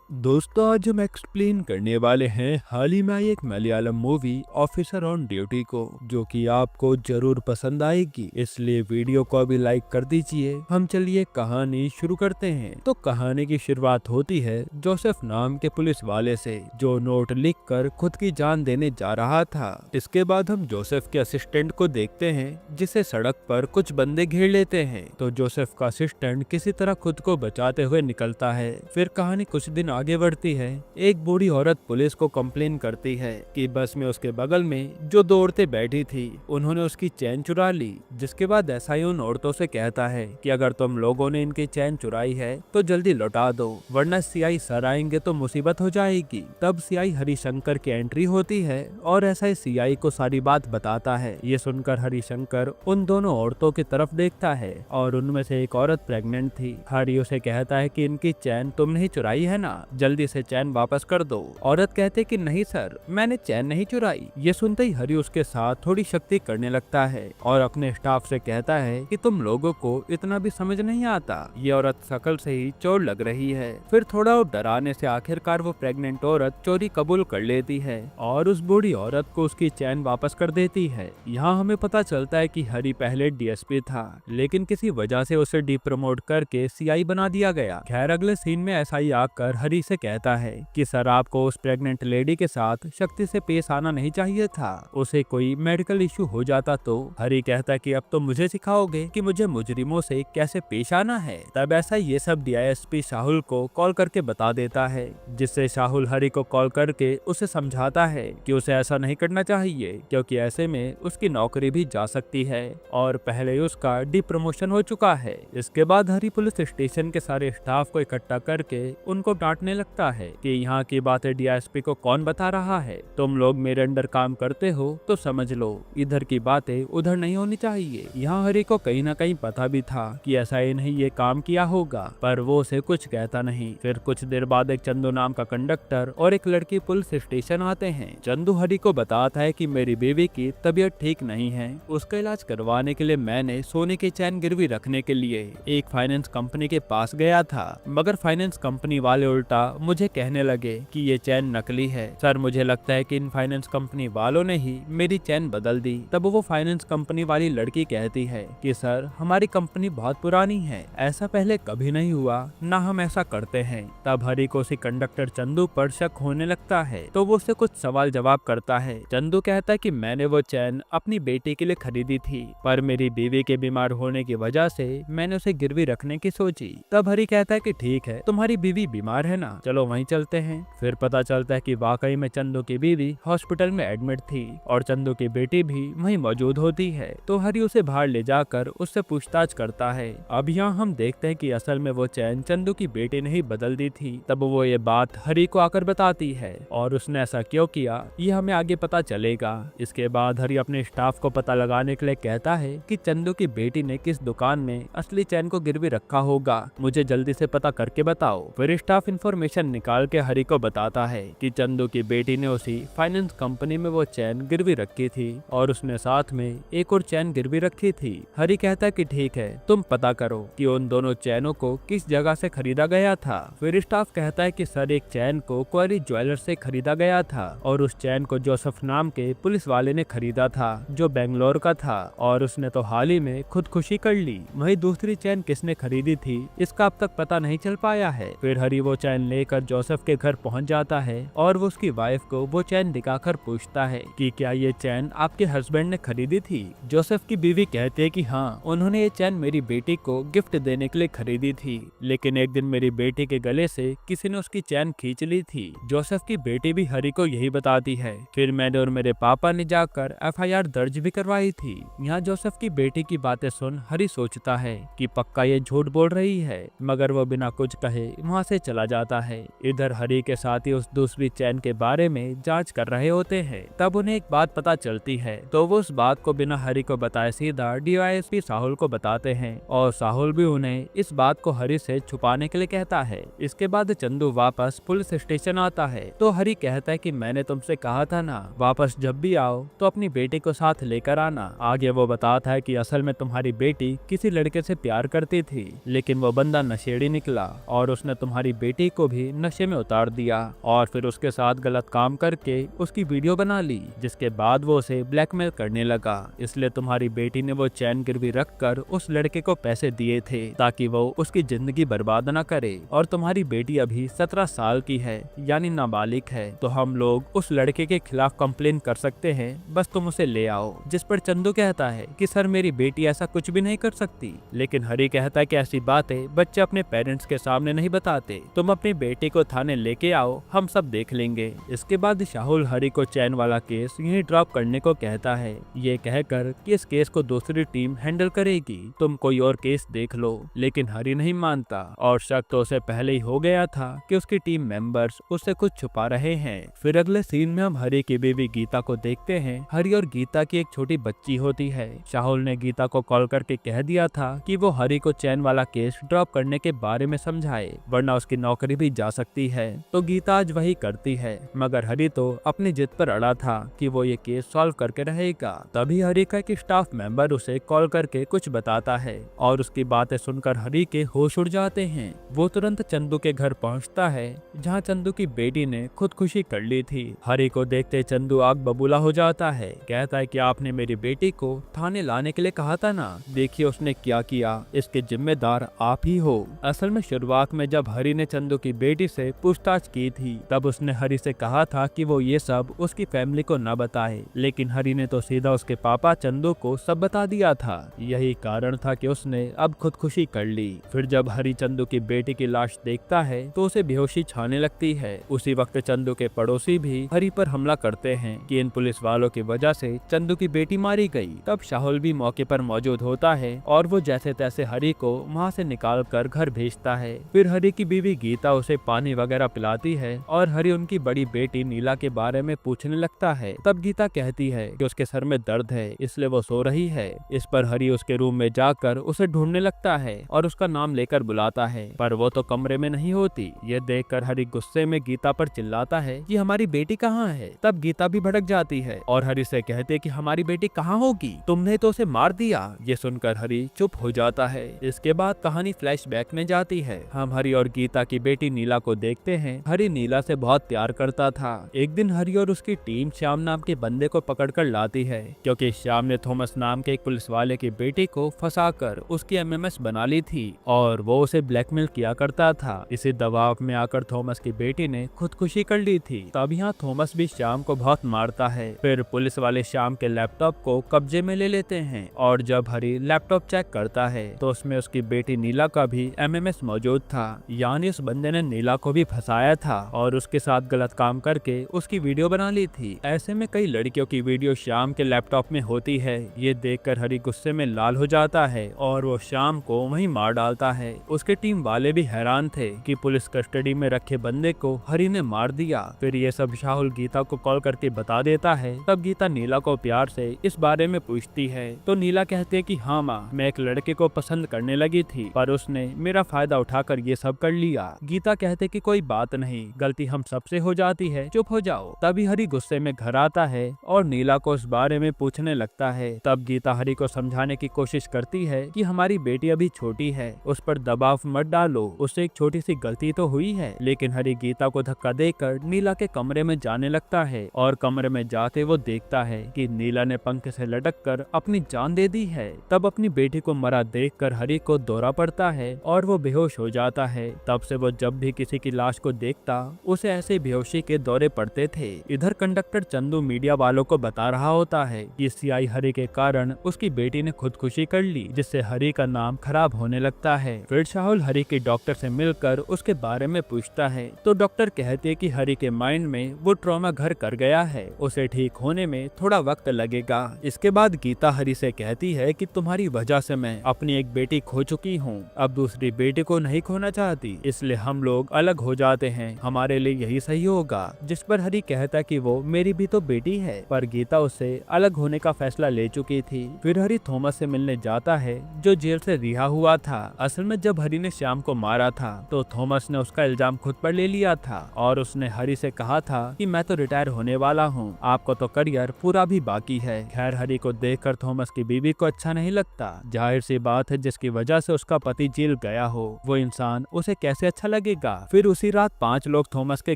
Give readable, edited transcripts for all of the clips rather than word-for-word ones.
दोस्तों, आज हम एक्सप्लेन करने वाले हैं हाल ही में आई एक Malayalam movie officer on duty को, जो कि आपको जरूर पसंद आएगी। इसलिए वीडियो को अभी लाइक कर दीजिए। हम चलिए कहानी शुरू करते हैं। तो कहानी की शुरुआत होती है जोसेफ नाम के पुलिस वाले से, जो नोट लिखकर खुद की जान देने जा रहा था। इसके बाद हम जोसेफ के असिस्टेंट को देखते हैं, जिसे सड़क पर कुछ बंदे घेर लेते हैं। तो जोसेफ का असिस्टेंट किसी तरह खुद को बचाते हुए निकलता है। फिर कहानी कुछ दिन आगे बढ़ती है। एक बूढ़ी औरत पुलिस को कंप्लेन करती है कि बस में उसके बगल में जो दो औरतें बैठी थी, उन्होंने उसकी चैन चुरा ली। जिसके बाद एसआई उन औरतों से कहता है कि अगर तुम लोगों ने इनकी चैन चुराई है तो जल्दी लौटा दो, वरना सीआई सर आएंगे तो मुसीबत हो जाएगी। तब सीआई हरिशंकर की एंट्री होती है और एसआई सीआई को सारी बात बताता है। ये सुनकर हरिशंकर उन दोनों औरतों की तरफ देखता है और उनमें से एक औरत प्रेग्नेंट थी। हरि उसे कहता है कि इनकी चैन तुमने ही चुराई है ना, जल्दी से चैन वापस कर दो। औरत कहते कि नहीं सर, मैंने चैन नहीं चुराई। ये सुनते ही हरि उसके साथ थोड़ी शक्ति करने लगता है और अपने स्टाफ से कहता है कि तुम लोगों को इतना भी समझ नहीं आता। ये औरत शकल से ही चोर लग रही है। फिर थोड़ा और डराने से आखिरकार वो प्रेग्नेंट औरत चोरी कबूल कर लेती है और उस बूढ़ी औरत को उसकी चैन वापस कर देती है। यहाँ हमें पता चलता है कि हरि पहले डीएसपी था, लेकिन किसी वजह से उसे डिप्रमोट करके सीआई बना दिया गया। खैर, अगले सीन में एसआई आकर हरि से कहता है कि सर, आपको उस प्रेग्नेंट लेडी के साथ शक्ति से पेश आना नहीं चाहिए था, उसे कोई मेडिकल इशू हो जाता तो। हरि कहता कि अब तो मुझे सिखाओगे कि मुझे मुजरिमों से कैसे पेश आना है। तब ऐसा ये सब डीआईएसपी शाहुल को कॉल करके बता देता है, जिससे शाहुल हरि को कॉल करके उसे समझाता है कि उसे ऐसा नहीं करना चाहिए, क्योंकि ऐसे में उसकी नौकरी भी जा सकती है और पहले ही उसका डिप्रमोशन हो चुका है। इसके बाद हरि पुलिस स्टेशन के सारे स्टाफ को इकट्ठा करके उनको डांटने लगता है कि यहाँ की बातें डीएसपी को कौन बता रहा है। तुम लोग मेरे अंडर काम करते हो तो समझ लो, इधर की बातें उधर नहीं होनी चाहिए। यहाँ हरि को कहीं ना कहीं पता भी था कि ऐसा ही नहीं ये काम किया होगा, पर वो उसे कुछ कहता नहीं। फिर कुछ देर बाद एक चंदू नाम का कंडक्टर और एक लड़की पुलिस स्टेशन आते हैं। चंदू हरि को बताता है कि मेरी बीवी की तबीयत ठीक नहीं है, उसका इलाज करवाने के लिए मैंने सोने की चैन गिरवी रखने के लिए एक फाइनेंस कंपनी के पास गया था, मगर फाइनेंस कंपनी वाले उल्टा मुझे कहने लगे कि ये चैन नकली है। सर, मुझे लगता है कि इन फाइनेंस कंपनी वालों ने ही मेरी चैन बदल दी। तब वो फाइनेंस कंपनी वाली लड़की कहती है कि सर, हमारी कंपनी बहुत पुरानी है, ऐसा पहले कभी नहीं हुआ, ना हम ऐसा करते हैं। तब हरि को उसी कंडक्टर चंदू पर शक होने लगता है, तो वो उससे कुछ सवाल जवाब करता है। चंदू कहता है कि मैंने वो चैन अपनी बेटी के लिए खरीदी थी, पर मेरी बीवी के बीमार होने की वजह से मैंने उसे गिरवी रखने की सोची। तब हरि कहता है कि ठीक है, तुम्हारी बीवी बीमार है ना, चलो वहीं चलते हैं। फिर पता चलता है कि वाकई में चंदू की बीवी हॉस्पिटल में एडमिट थी और चंदू की बेटी भी वहीं मौजूद होती है। तो हरि उसे बाहर ले जाकर उससे पूछताछ करता है। अब यहाँ हम देखते हैं कि असल में वो चैन चंदू की बेटी ने ही बदल दी थी। तब वो ये बात हरि को आकर बताती है और उसने ऐसा क्यों किया ये हमें आगे पता चलेगा। इसके बाद हरि अपने स्टाफ को पता लगाने के लिए कहता है कि चंदू की बेटी ने किस दुकान में असली चैन को गिरवी रखा होगा, मुझे जल्दी से पता करके बताओ। फिर स्टाफ इंफॉर्मेशन निकाल के हरि को बताता है कि चंदू की बेटी ने उसी फाइनेंस कंपनी में वो चैन गिरवी रखी थी और उसने साथ में एक और चैन गिरवी रखी थी। हरि कहता है कि ठीक है, तुम पता करो कि उन दोनों चैनों को किस जगह से खरीदा गया था। फिर स्टाफ कहता है कि सर, एक चैन को क्वारी ज्वेलर से खरीदा गया था और उस चैन को जोसेफ नाम के पुलिस वाले ने खरीदा था, जो बेंगलोर का था, और उसने तो हाल ही में खुदकुशी कर ली। वही दूसरी चैन किसने खरीदी थी इसका अब तक पता नहीं चल पाया है। फिर हरि वो चैन लेकर जोसेफ के घर पहुंच जाता है और वो उसकी वाइफ को वो चैन दिखाकर पूछता है कि क्या ये चैन आपके हस्बैंड ने खरीदी थी। जोसेफ की बीवी कहती है कि हाँ, उन्होंने ये चैन मेरी बेटी को गिफ्ट देने के लिए खरीदी थी, लेकिन एक दिन मेरी बेटी के गले से किसी ने उसकी चैन खींच ली थी। जोसेफ की बेटी भी हरि को यही बताती है। फिर मैंने और मेरे पापा ने जाकर एफआईआर दर्ज भी करवाई थी। यहाँ जोसेफ की बेटी की बातें सुन हरि सोचता है कि पक्का ये झूठ बोल रही है, मगर वो बिना कुछ कहे वहाँ से चला जाता है। इधर हरि के साथ ही उस दूसरी चैन के बारे में जांच कर रहे होते हैं। तब उन्हें एक बात पता चलती है, तो वो उस बात को बिना हरि को बताए सीधा डीवाईएसपी साहुल को बताते हैं और साहुल भी उन्हें इस बात को हरि से छुपाने के लिए कहता है। इसके बाद चंदू वापस पुलिस स्टेशन आता है, तो हरि कहता है कि मैंने तुमसे कहा था ना, वापस जब भी आओ तो अपनी बेटी को साथ लेकर आना। आगे वो बताता है कि असल में तुम्हारी बेटी किसी लड़के से प्यार करती थी, लेकिन वो बंदा नशेड़ी निकला और उसने तुम्हारी बेटी को भी नशे में उतार दिया और फिर उसके साथ गलत काम करके उसकी वीडियो बना ली, जिसके बाद वो उसे ब्लैकमेल करने लगा। इसलिए तुम्हारी बेटी ने वो चैन गिरवी रखकर उस लड़के को पैसे दिए थे ताकि वो उसकी जिंदगी बर्बाद न करे। और तुम्हारी बेटी अभी 17 साल की है, यानी नाबालिग है, तो हम लोग उस लड़के के खिलाफ कंप्लेन कर सकते हैं, बस तुम उसे ले आओ। जिस पर चंदू कहता है कि सर मेरी बेटी ऐसा कुछ भी नहीं कर सकती, लेकिन हरी कहता है कि ऐसी बातें बच्चे अपने पेरेंट्स के सामने नहीं बताते, तुम अपनी बेटी को थाने लेके आओ, हम सब देख लेंगे। इसके बाद शाहुल हरी को चैन वाला केस यहीं ड्रॉप करने को कहता है, ये कहकर कि इस केस को दूसरी टीम हैंडल करेगी, तुम कोई और केस देख लो। लेकिन हरी नहीं मानता और शक तो उसे पहले ही हो गया था कि उसकी टीम मेंबर्स उससे कुछ छुपा रहे हैं। फिर अगले सीन में हम हरी की बीवी गीता को देखते हैं। हरी और गीता की एक छोटी बच्ची होती है। शाहुल ने गीता को कॉल करके कह दिया था कि वो हरी को चैन वाला केस ड्रॉप करने के बारे में समझाए, वरना उसकी नौकरी भी जा सकती है। तो गीता आज वही करती है, मगर हरी तो अपनी जिद पर अड़ा था कि वो ये केस सॉल्व करके रहेगा। तभी हरी का एक स्टाफ मेंबर उसे कॉल करके कुछ बताता है और उसकी बातें सुनकर हरी के होश उड़ जाते हैं। वो तुरंत चंदू के घर पहुंचता है, जहां चंदू की बेटी ने खुदकुशी कर ली थी। हरी को देखते चंदू आग बबूला हो जाता है, कहता है कि आपने मेरी बेटी को थाने लाने के लिए कहा था ना, देखिए उसने क्या किया, इसके जिम्मेदार आप ही हो। असल में शुरुआत में जब हरी ने चंदू की बेटी से पूछताछ की थी, तब उसने हरी से कहा था कि वो ये सब उसकी फैमिली को न बताए, लेकिन हरी ने तो सीधा उसके पापा चंदू को सब बता दिया था। यही कारण था कि उसने अब खुदकुशी कर ली। फिर जब हरी चंदू की बेटी की लाश देखता है तो उसे बेहोशी छाने लगती है। उसी वक्त चंदू के पड़ोसी भी हरी पर हमला करते हैं कि इन पुलिस वालों की वजह से चंदू की बेटी मारी गई। तब शाहुल भी मौके पर मौजूद होता है और वो जैसे तैसे हरी को वहाँ से निकाल कर घर भेजता है। फिर हरी की बीवी गीता उसे पानी वगैरह पिलाती है और हरी उनकी बड़ी बेटी नीला के बारे में पूछने लगता है। तब गीता कहती है कि उसके सर में दर्द है, इसलिए वो सो रही है। इस पर हरी उसके रूम में जाकर उसे ढूंढने लगता है और उसका नाम लेकर बुलाता है, पर वो तो कमरे में नहीं होती। ये देखकर हरी गुस्से में गीता पर चिल्लाता है कि हमारी बेटी कहाँ है। तब गीता भी भड़क जाती है और हरी से कहते कि हमारी बेटी कहाँ होगी, तुमने तो उसे मार दिया। ये सुनकर हरी चुप हो जाता है। इसके बाद कहानी फ्लैशबैक में जाती है। हम हरी और गीता की बेटी नीला को देखते हैं। हरी नीला से बहुत प्यार करता था। एक दिन हरी और उसकी टीम श्याम नाम के बंदे को पकड़कर लाती है, क्योंकि श्याम ने थॉमस नाम के एक पुलिस वाले की बेटी को फंसाकर उसकी एमएमएस बना ली थी और वो उसे ब्लैकमेल किया करता था। इसी दबाव में आकर थॉमस की बेटी ने खुदकुशी कर ली थी। तब यहाँ थॉमस भी श्याम को बहुत मारता है। फिर पुलिस वाले श्याम के लैपटॉप को कब्जे में ले लेते हैं और जब हरी लैपटॉप चेक करता है तो उसमें उसकी बेटी नीला का भी एमएमएस मौजूद था, यानी उस बंदे ने नीला को भी फंसाया था और उसके साथ गलत काम करके उसकी वीडियो बना ली थी। ऐसे में कई लड़कियों की वीडियो श्याम के लैपटॉप में होती है। ये देखकर हरी गुस्से में लाल हो जाता है और वो श्याम को वहीं मार डालता है। उसके टीम वाले भी हैरान थे कि पुलिस कस्टडी में रखे बंदे को हरी ने मार दिया। फिर ये सब शाहुल गीता को कॉल करके बता देता है। तब गीता नीला को प्यार से इस बारे में पूछती है तो नीला कहते है कि हाँ माँ, मैं एक लड़के को पसंद करने लगी थी, पर उसने मेरा फायदा उठाकर ये सब कर लिया। गीता कहते कि कोई बात नहीं, गलती हम सबसे हो जाती है, चुप हो जाओ। तभी हरी गुस्से में घर आता है और नीला को इस बारे में पूछने लगता है। तब गीता हरी को समझाने की कोशिश करती है कि हमारी बेटी अभी छोटी है, उस पर दबाव मत डालो, उससे एक छोटी सी गलती तो हुई है। लेकिन हरी गीता को धक्का देकर नीला के कमरे में जाने लगता है और कमरे में जाते वो देखता है कि नीला ने पंखे से लटककर अपनी जान दे दी है। तब अपनी बेटी को मरा देखकर हरी को दौरा पड़ता है और वो बेहोश हो जाता है। तब से वो जब भी किसी की लाश को देखता उसे ऐसे बेहोशी के दौरे पड़ते थे। इधर कंडक्टर चंदू मीडिया वालों को बता रहा होता है कि सीआई हरी के कारण उसकी बेटी ने खुदकुशी कर ली, जिससे हरी का नाम खराब होने लगता है। फिर शाहुल हरी के डॉक्टर से मिलकर उसके बारे में पूछता है तो डॉक्टर कहते हैं कि हरी के माइंड में वो ट्रॉमा घर कर गया है, उसे ठीक होने में थोड़ा वक्त लगेगा। इसके बाद गीता हरी से कहती है कि तुम्हारी वजह से मैं अपनी एक बेटी खो चुकी हूँ, अब दूसरी बेटी को नहीं खोना चाहती, इसलिए हम लोग अलग हो जाते हैं, हमारे लिए यही सही होगा। जिस पर हरी कहता कि वो मेरी भी तो बेटी है, पर गीता उससे अलग होने का फैसला ले चुकी थी। फिर हरी थॉमस से मिलने जाता है जो जेल से रिहा हुआ था। असल में जब हरी ने श्याम को मारा था तो थॉमस ने उसका इल्जाम खुद पर ले लिया था और उसने हरी से कहा था कि मैं तो रिटायर होने वाला हूँ, आपको तो करियर पूरा भी बाकी है। खैर हरी को देखकर थॉमस की बीवी को अच्छा नहीं लगता। जाहिर सी बात है, जिसकी वजह से उसका पति जेल गया हो, वो इंसान उसे कैसे अच्छा लगेगा। लगेगा। फिर उसी रात 5 लोग थॉमस के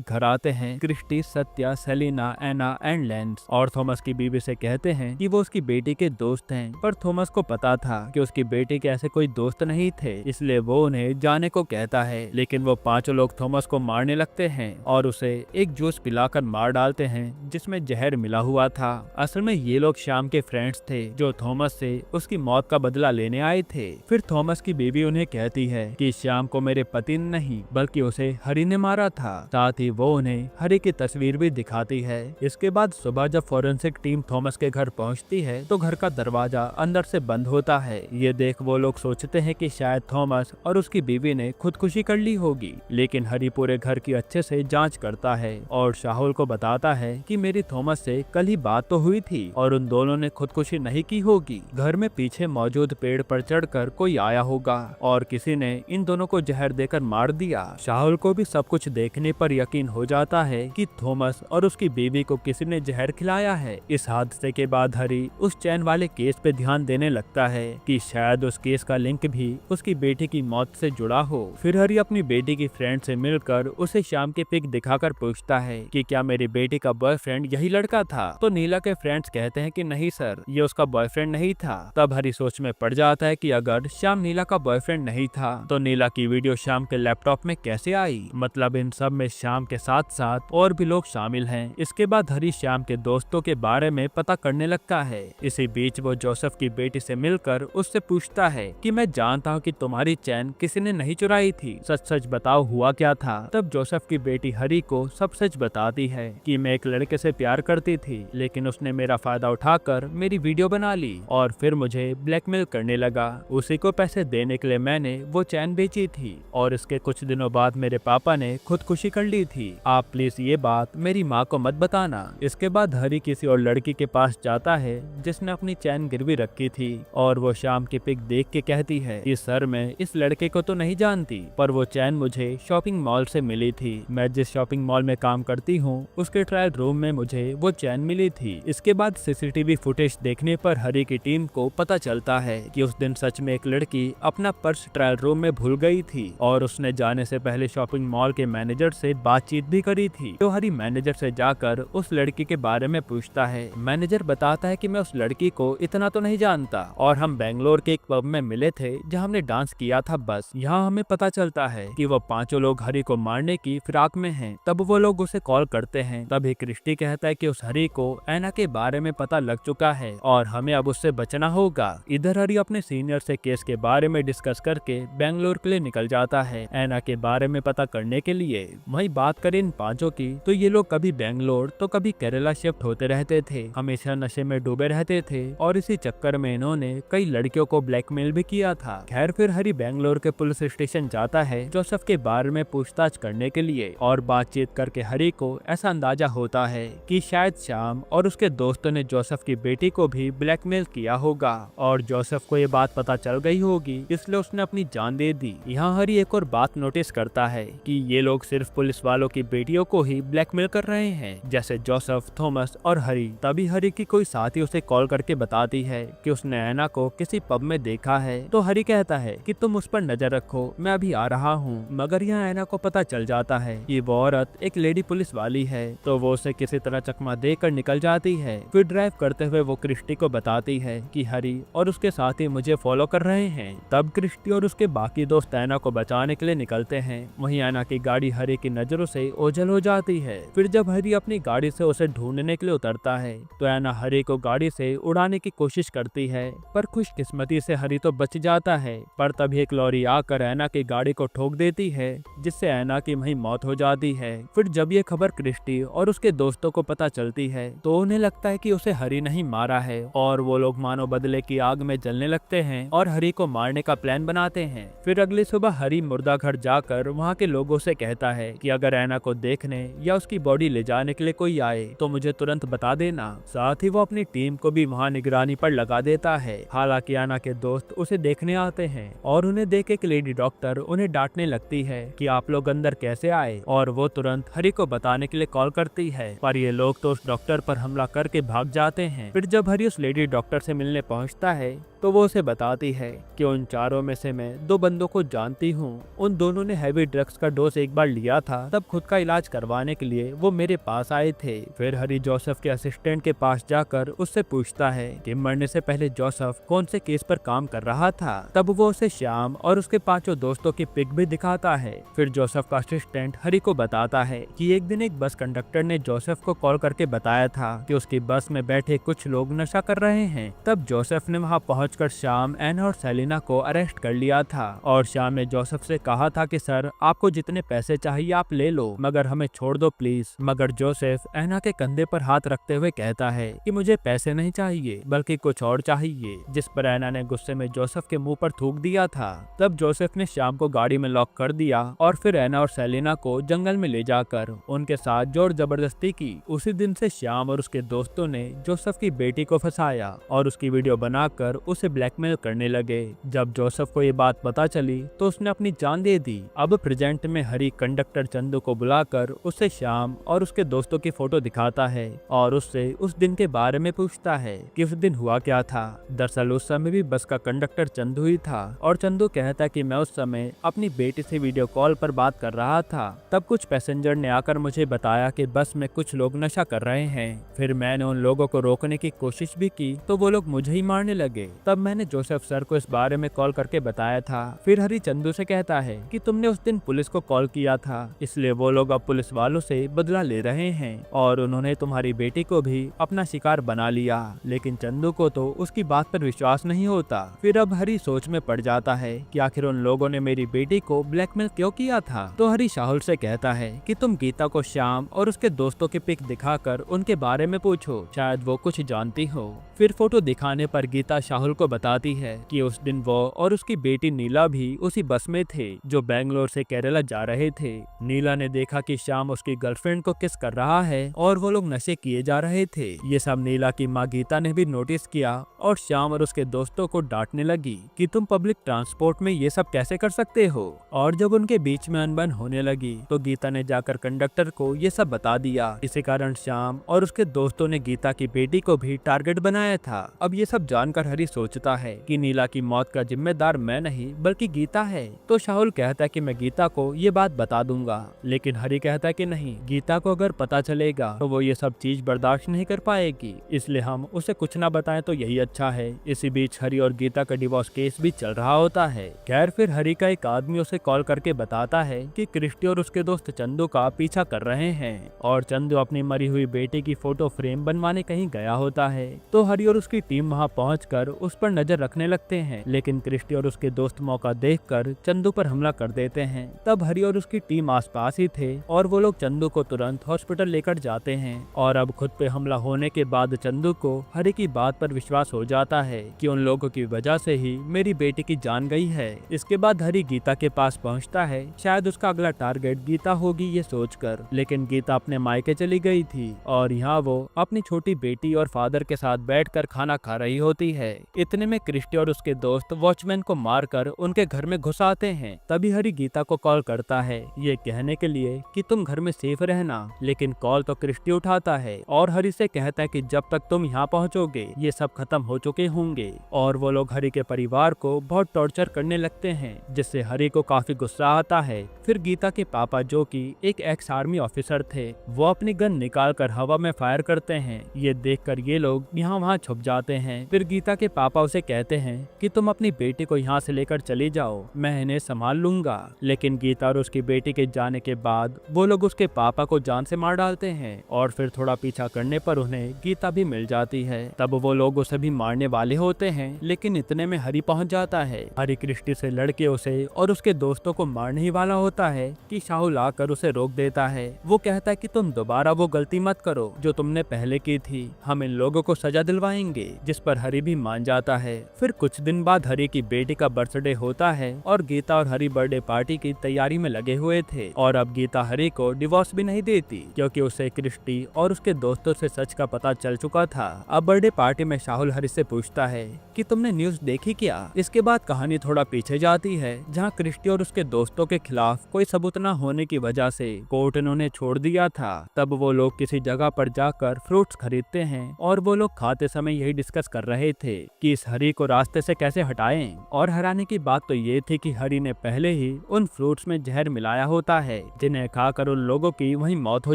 घर आते हैं, Christy, Satya, Selina, Anna and Lens, और थॉमस की बीवी से कहते हैं कि वो उसकी बेटी के दोस्त हैं। पर थॉमस को पता था कि उसकी बेटी के ऐसे कोई दोस्त नहीं थे, इसलिए वो उन्हें जाने को कहता है। लेकिन वो 5 लोग थॉमस को मारने लगते हैं और उसे एक जूस पिलाकर मार डालते हैं जिसमें जहर मिला हुआ था। असल में ये लोग शाम के फ्रेंड्स थे जो थॉमस से उसकी मौत का बदला लेने आए थे। फिर थॉमस की बीवी उन्हें कहती है कि शाम को मेरे पति ने नहीं बल्कि उसे हरी ने मारा था। साथ ही वो उन्हें हरी की तस्वीर भी दिखाती है। इसके बाद सुबह जब फॉरेंसिक टीम थॉमस के घर पहुंचती है तो घर का दरवाजा अंदर से बंद होता है। ये देख वो लोग सोचते हैं कि शायद थॉमस और उसकी बीवी ने खुदकुशी कर ली होगी, लेकिन हरी पूरे घर की अच्छे से जांच करता है और शाहुल को बताता है कि मेरी थॉमस से कल ही बात तो हुई थी और उन दोनों ने खुदकुशी नहीं की होगी। घर में पीछे मौजूद पेड़ पर चढ़कर कोई आया होगा और किसी ने इन दोनों को जहर देकर मार दिया। शाहुल को भी सब कुछ देखने पर यकीन हो जाता है कि थॉमस और उसकी बीवी को किसी ने जहर खिलाया है। इस हादसे के बाद हरी उस चैन वाले केस पे ध्यान देने लगता है कि शायद उस केस का लिंक भी उसकी बेटी की मौत से जुड़ा हो। फिर हरी अपनी बेटी की फ्रेंड से मिलकर उसे शाम के पिक दिखाकर पूछता है कि क्या मेरी बेटी का बॉयफ्रेंड यही लड़का था। तो नीला के फ्रेंड्स कहते हैं कि नहीं सर, ये उसका बॉयफ्रेंड नहीं था। तब हरी सोच में पड़ जाता है कि अगर श्याम नीला का बॉयफ्रेंड नहीं था तो नीला की वीडियो श्याम के लैपटॉप में कैसे आई। मतलब इन सब में श्याम के साथ साथ और भी लोग शामिल हैं। इसके बाद हरी श्याम के दोस्तों के बारे में पता करने लगता है। इसी बीच वो जोसेफ की बेटी से मिलकर उससे पूछता है कि मैं जानता हूँ कि तुम्हारी चैन किसी ने नहीं चुराई थी, सच सच बताओ हुआ क्या था। तब जोसेफ की बेटी हरी को सब सच बताती है कि मैं एक लड़के से प्यार करती थी, लेकिन उसने मेरा फायदा उठाकर मेरी वीडियो बना ली और फिर मुझे ब्लैकमेल करने लगा। उसी को पैसे देने के लिए मैंने वो चैन बेची थी और इसके कुछ दिनों बाद मेरे पापा ने खुदकुशी कर ली थी। आप प्लीज ये बात मेरी माँ को मत बताना। इसके बाद हरी किसी और लड़की के पास जाता है जिसने अपनी चैन गिरवी रखी थी और वो शाम की पिक देख के कहती है कि सर मैं इस लड़के को तो नहीं जानती, पर वो चैन मुझे शॉपिंग मॉल से मिली थी। मैं जिस शॉपिंग मॉल में काम करती हूँ उसके ट्रायल रूम में मुझे वो चैन मिली थी। इसके बाद सीसीटीवी फुटेज देखने पर हरी की टीम को पता चलता है कि उस दिन सच में एक लड़की अपना पर्स ट्रायल रूम में भूल गई थी और उसने जाने से पहले शॉपिंग मॉल के मैनेजर से बातचीत भी करी थी। तो हरी मैनेजर से जाकर उस लड़की के बारे में पूछता है। मैनेजर बताता है कि मैं उस लड़की को इतना तो नहीं जानता और हम बेंगलोर के एक पब में मिले थे जहां हमने डांस किया था। बस यहाँ हमें पता चलता है कि वो 5 लोग हरी को मारने की फिराक में हैं। तब वो लोग उसे कॉल करते हैं। तभी क्रिस्टी कहता है कि उस हरी को एना के बारे में पता लग चुका है और हमें अब उससे बचना होगा। इधर हरी अपने सीनियर से केस के बारे में डिस्कस करके बेंगलोर के लिए निकल जाता है एना के बारे में पता करने के लिए। वहीं बात करें इन 5 की तो ये लोग कभी बेंगलोर तो कभी केरला शिफ्ट होते रहते थे, हमेशा नशे में डूबे रहते थे और इसी चक्कर में इन्होंने कई लड़कियों को ब्लैकमेल भी किया था। खैर फिर हरी बेंगलोर के पुलिस स्टेशन जाता है जोसेफ के बारे में पूछताछ करने के लिए और बातचीत करके हरी को ऐसा अंदाजा होता है कि शायद श्याम और उसके दोस्तों ने जोसेफ की बेटी को भी ब्लैकमेल किया होगा और जोसेफ को ये बात पता चल गई होगी, इसलिए उसने अपनी जान दे दी। यहाँ हरी एक और बात नोटिस करता है कि ये लोग सिर्फ पुलिस वालों की बेटियों को ही ब्लैकमेल कर रहे हैं, जैसे जोसेफ, थॉमस और हरी। तभी हरी की कोई साथी उसे कॉल करके बताती है कि उसने एना को किसी पब में देखा है। तो हरी कहता है कि तुम उस पर नजर रखो, मैं अभी आ रहा हूँ। मगर यहाँ एना को पता चल जाता है कि वो औरत एक लेडी पुलिस वाली है, तो वो उसे किसी तरह चकमा देकर निकल जाती है। फिर ड्राइव करते हुए वो क्रिस्टी को बताती है कि हरी और उसके साथी मुझे फॉलो कर रहे हैं। तब क्रिस्टी और उसके बाकी दोस्त एना को बचाने के लिए निकलते हैं। वहीं एना की गाड़ी हरी की नजरों से ओझल हो जाती है। फिर जब हरी अपनी गाड़ी से उसे ढूंढने के लिए उतरता है तो एना हरी को गाड़ी से उड़ाने की कोशिश करती है, पर खुशकिस्मती से हरी तो बच जाता है। पर तभी एक लॉरी आकर एना की गाड़ी को ठोक देती है, जिससे एना की वहीं मौत हो जाती है। फिर जब ये खबर क्रिस्टी और उसके दोस्तों को पता चलती है तो उन्हें लगता है कि उसे हरी नहीं मारा है और वो लोग मानो बदले की आग में जलने लगते हैं और हरी को मारने का प्लान बनाते हैं। फिर अगली सुबह हरी मुर्दा घर जाकर वहाँ के लोगों से कहता है कि अगर एना को देखने या उसकी बॉडी ले जाने के लिए कोई आए तो मुझे तुरंत बता देना। साथ ही वो अपनी टीम को भी वहाँ निगरानी पर लगा देता है। हालांकि एना के दोस्त उसे देखने आते हैं और उन्हें देख एक लेडी डॉक्टर उन्हें डांटने लगती है कि आप लोग अंदर कैसे आए, और वो तुरंत हरी को बताने के लिए कॉल करती है। पर ये लोग तो उस डॉक्टर पर हमला करके भाग जाते हैं। फिर जब हरी उस लेडी डॉक्टर से मिलने पहुंचता है तो वो उसे बताती है कि उन चारों में से मैं 2 बंदों को जानती हूँ। उन दोनों ने हैवी ड्रग्स का डोज एक बार लिया था, तब खुद का इलाज करवाने के लिए वो मेरे पास आए थे। फिर हरी जोसेफ के असिस्टेंट के पास जाकर उससे पूछता है कि मरने से पहले जोसेफ कौन से केस पर काम कर रहा था। तब वो उसे श्याम और उसके 5 दोस्तों की पिक भी दिखाता है। फिर जोसेफ का असिस्टेंट हरी को बताता है कि एक दिन एक बस कंडक्टर ने जोसेफ को कॉल करके बताया था कि उसकी बस में बैठे कुछ लोग नशा कर रहे हैं। तब जोसेफ ने वहां पहुंचकर श्याम, एना और सेलिना को अरेस्ट कर लिया था और श्याम ने जोसेफ से कहा था कि सर, आपको जितने पैसे चाहिए आप ले लो, मगर हमें छोड़ दो प्लीज। मगर जोसेफ एना के कंधे पर हाथ रखते हुए कहता है कि मुझे पैसे नहीं चाहिए बल्कि कुछ और चाहिए, जिस पर एना ने गुस्से में जोसेफ के मुंह पर थूक दिया था। तब जोसेफ ने श्याम को गाड़ी में लॉक कर दिया और फिर एना और सेलिना को जंगल में ले जाकर उनके साथ जोर जबरदस्ती की। उसी दिन से श्याम और उसके दोस्तों ने जोसेफ की बेटी को फंसाया और उसकी वीडियो बनाकर उसे ब्लैकमेल करने लगे। जब जोसेफ को ये बात पता चली तो उसने अपनी जान दे दी। अब प्रेजेंट में हरी कंडक्टर चंदू को बुलाकर उसे श्याम और उसके दोस्तों की फोटो दिखाता है और उससे उस दिन के बारे में पूछता है कि उस दिन हुआ क्या था। दरअसल उस समय भी बस का कंडक्टर चंदू ही था और चंदू कहता कि मैं उस समय अपनी बेटी से वीडियो कॉल पर बात कर रहा था। तब कुछ पैसेंजर ने आकर मुझे बताया कि बस में कुछ लोग नशा कर रहे हैं। फिर मैंने उन लोगों को रोकने की कोशिश भी की तो वो लोग मुझे ही मारने लगे। तब मैंने जोसेफ सर को इस बारे में कॉल करके बताया था। फिर हरी चंदू से कहता है कि तुमने उस दिन पुलिस को कॉल किया था, इसलिए वो लोग अब पुलिस वालों से बदला ले रहे हैं और उन्होंने तुम्हारी बेटी को भी अपना शिकार बना लिया। लेकिन चंदू को तो उसकी बात पर विश्वास नहीं होता। फिर अब हरी सोच में पड़ जाता है कि आखिर उन लोगों ने मेरी बेटी को ब्लैकमेल क्यों किया था। तो हरी शाहुल से कहता है कि तुम गीता को श्याम और उसके दोस्तों की पिक दिखाकर उनके बारे में पूछो, शायद वो कुछ जानती हो। फिर फोटो दिखाने पर गीता शाहुल को बताती है कि उस दिन वो और उसकी बेटी नीला भी उसी बस में थे जो बेंगलोर से केरला जा रहे थे। नीला ने देखा कि श्याम उसकी गर्लफ्रेंड को किस कर रहा है और वो लोग नशे किए जा रहे थे। ये सब नीला की माँ गीता ने भी नोटिस किया और श्याम और उसके दोस्तों को डांटने लगी कि तुम पब्लिक ट्रांसपोर्ट में ये सब कैसे कर सकते हो। और जब उनके बीच में अनबन होने लगी तो गीता ने जाकर कंडक्टर को ये सब बता दिया। इसी कारण श्याम और उसके दोस्तों ने गीता की बेटी को भी टारगेट बनाया था। अब ये सब जानकर हरी सोचता है कि नीला की मौत का जिम्मेदार मैं नहीं बल्कि गीता है। तो शाहुल कहता है कि मैं गीता को ये बात बता दूंगा, लेकिन हरी कहता है कि नहीं, गीता को अगर पता चलेगा तो वो ये सब चीज बर्दाश्त नहीं कर पाएगी, इसलिए हम उसे कुछ ना बताएं तो यही अच्छा है। इसी बीच हरी और गीता का डिवोर्स केस भी चल रहा होता है। खैर फिर हरी का एक आदमी उसे कॉल करके बताता है कि क्रिस्टी और उसके दोस्त चंदू का पीछा कर रहे हैं और चंदू अपनी मरी हुई बेटी की फोटो फ्रेम बनवाने कहीं गया होता है। तो हरी और उसकी टीम वहां पहुंचकर उस पर नजर रखने लगते हैं, लेकिन क्रिस्टी और उसके दोस्त मौका देखकर चंदू पर हमला कर देते हैं। तब हरी और उसकी टीम आसपास ही थे और वो लोग चंदू को तुरंत हॉस्पिटल लेकर जाते हैं। और अब खुद पे हमला होने के बाद चंदू को हरी की बात पर विश्वास हो जाता है कि उन लोगों की वजह से ही मेरी बेटी की जान गई है। इसके बाद हरी गीता के पास पहुंचता है, शायद उसका अगला टारगेट गीता होगी ये सोचकर, लेकिन गीता अपने मायके चली गई थी और यहाँ वो अपनी छोटी बेटी और फादर के साथ बैठकर खाना खा रही होती है। इतने में क्रिस्टी और उसके दोस्त वॉचमैन को मारकर उनके घर में घुस आते हैं। तभी हरी गीता को कॉल करता है ये कहने के लिए कि तुम घर में सेफ रहना, लेकिन कॉल तो क्रिस्टी उठाता है और हरी से कहता है कि जब तक तुम यहाँ पहुँचोगे ये सब खत्म हो चुके होंगे। और वो लोग हरी के परिवार को बहुत टॉर्चर करने लगते हैं, जिससे हरी को काफी गुस्सा आता है। फिर गीता के पापा जो कि एक एक्स आर्मी ऑफिसर थे, वो अपनी गन निकालकर हवा में फायर करते हैं। ये देखकर ये लोग यहाँ वहाँ छुप जाते हैं। फिर गीता के पापा उसे कहते हैं कि तुम अपनी बेटी को यहाँ से लेकर चली जाओ, मैं इन्हें संभाल लूंगा। लेकिन गीता और उसकी बेटी के जाने के बाद वो लोग उसके पापा को जान से मार डालते हैं और फिर थोड़ा पीछा करने पर उन्हें गीता भी मिल जाती है। तब वो लोग उसे भी मारने वाले होते हैं, लेकिन इतने में हरी पहुंच जाता है। हरी क्रिस्टी से लड़के उसे और उसके दोस्तों को मारने ही वाला होता है कि शाहुल आकर उसे रोक देता है। वो कहता है कि तुम दोबारा वो गलती मत करो जो तुमने पहले की थी, हम इन लोगों को सजा दिलवाएंगे, जिस पर हरी भी मान जाता है। फिर कुछ दिन बाद हरी की बेटी का बर्थडे होता है और गीता और हरी बर्थडे पार्टी की तैयारी में लगे हुए थे। और अब गीता हरी को डिवोर्स भी नहीं देती क्योंकि उसे क्रिस्टी और उसके दोस्तों से सच का पता चल चुका था। अब बर्थडे पार्टी में शाहुल हरी से पूछता है कि तुमने न्यूज़ देखी क्या। इसके बाद कहानी थोड़ा पीछे जाती है, जहाँ क्रिस्टी और उसके दोस्तों के खिलाफ कोई सबूत न होने की वजह से कोर्ट ने उन्हें छोड़ दिया था। तब वो लोग किसी जगह पर जाकर फ्रूट्स खरीदते हैं और वो लोग खाते खाते समय यही डिस्कस कर रहे थे कि इस हरी को रास्ते से कैसे हटाएं। और हैरानी की बात तो ये थी कि हरी ने पहले ही उन फ्रूट्स में जहर मिलाया होता है जिन्हें खाकर उन लोगों की वहीं मौत हो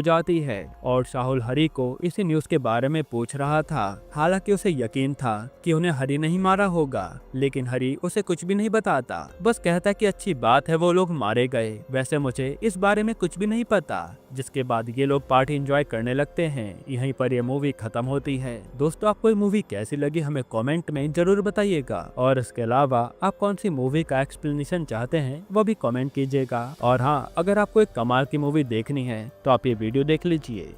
जाती है। और शाहुल हरी को इसी न्यूज के बारे में पूछ रहा था। हालांकि उसे यकीन था कि उन्हें हरी नहीं मारा होगा, लेकिन हरी उसे कुछ भी नहीं बताता, बस कहता कि अच्छी बात है वो लोग मारे गए, वैसे मुझे इस बारे में कुछ भी नहीं पता। जिसके बाद ये लोग पार्टी एंजॉय करने लगते हैं। यहीं पर ये मूवी खत्म होती है। दोस्तों, आपको ये मूवी कैसी लगी हमें कमेंट में जरूर बताइएगा। और इसके अलावा आप कौन सी मूवी का एक्सप्लेनेशन चाहते हैं वो भी कमेंट कीजिएगा। और हाँ, अगर आपको एक कमाल की मूवी देखनी है तो आप ये वीडियो देख लीजिए।